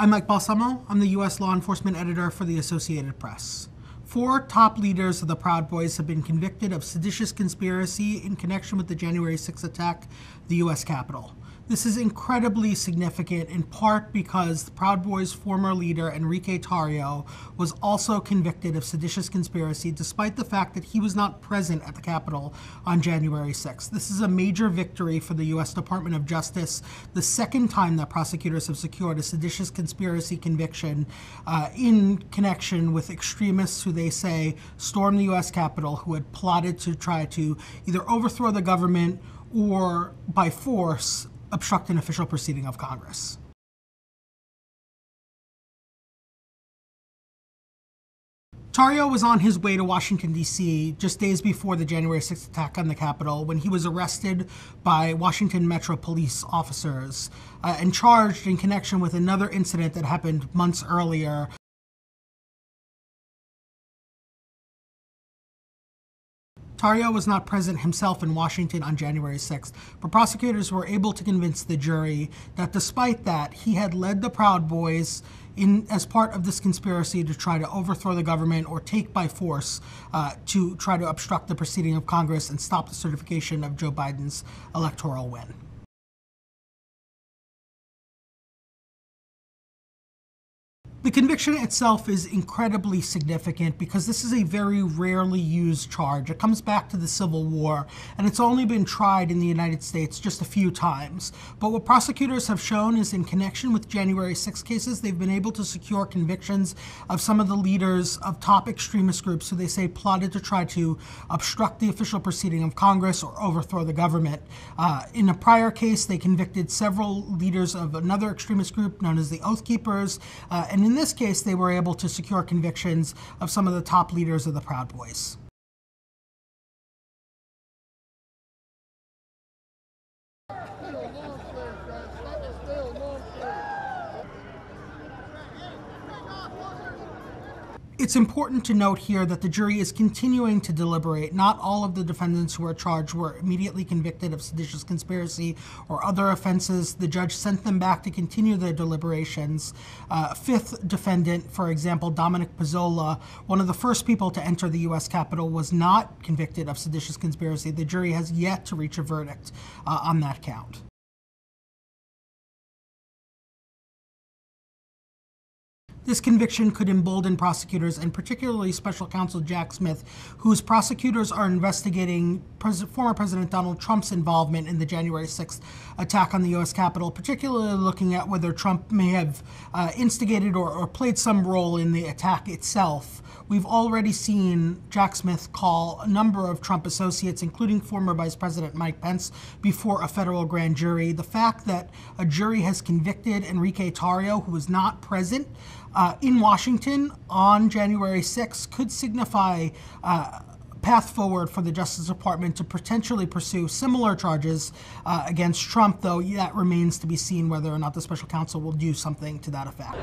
I'm Mike Balsamo. I'm the U.S. law enforcement editor for the Associated Press. 4 top leaders of the Proud Boys have been convicted of seditious conspiracy in connection with the January 6th attack at the U.S. Capitol. This is incredibly significant in part because the Proud Boys' former leader, Enrique Tarrio, was also convicted of seditious conspiracy despite the fact that he was not present at the Capitol on January 6th. This is a major victory for the U.S. Department of Justice, the second time that prosecutors have secured a seditious conspiracy conviction in connection with extremists who they say stormed the U.S. Capitol, who had plotted to try to either overthrow the government or, by force, obstruct an official proceeding of Congress. Tarrio was on his way to Washington, D.C. just days before the January 6th attack on the Capitol when he was arrested by Washington Metro police officers and charged in connection with another incident that happened months earlier. Tarrio was not present himself in Washington on January 6th, but prosecutors were able to convince the jury that despite that, he had led the Proud Boys as part of this conspiracy to try to overthrow the government or take by force to try to obstruct the proceeding of Congress and stop the certification of Joe Biden's electoral win. The conviction itself is incredibly significant because this is a very rarely used charge. It comes back to the Civil War, and it's only been tried in the United States just a few times. But what prosecutors have shown is in connection with January 6 cases, they've been able to secure convictions of some of the leaders of top extremist groups who they say plotted to try to obstruct the official proceeding of Congress or overthrow the government. In a prior case, they convicted several leaders of another extremist group known as the Oath Keepers, and in this case, they were able to secure convictions of some of the top leaders of the Proud Boys. It's important to note here that the jury is continuing to deliberate. Not all of the defendants who are charged were immediately convicted of seditious conspiracy or other offenses. The judge sent them back to continue their deliberations. 5th defendant, for example, Dominic Pizzola, one of the first people to enter the U.S. Capitol, was not convicted of seditious conspiracy. The jury has yet to reach a verdict on that count. This conviction could embolden prosecutors, and particularly Special Counsel Jack Smith, whose prosecutors are investigating former President Donald Trump's involvement in the January 6th attack on the U.S. Capitol, particularly looking at whether Trump may have instigated or played some role in the attack itself. We've already seen Jack Smith call a number of Trump associates, including former Vice President Mike Pence, before a federal grand jury. The fact that a jury has convicted Enrique Tarrio, who was not present in Washington on January 6th, could signify path forward for the Justice Department to potentially pursue similar charges against Trump, though that remains to be seen whether or not the special counsel will do something to that effect.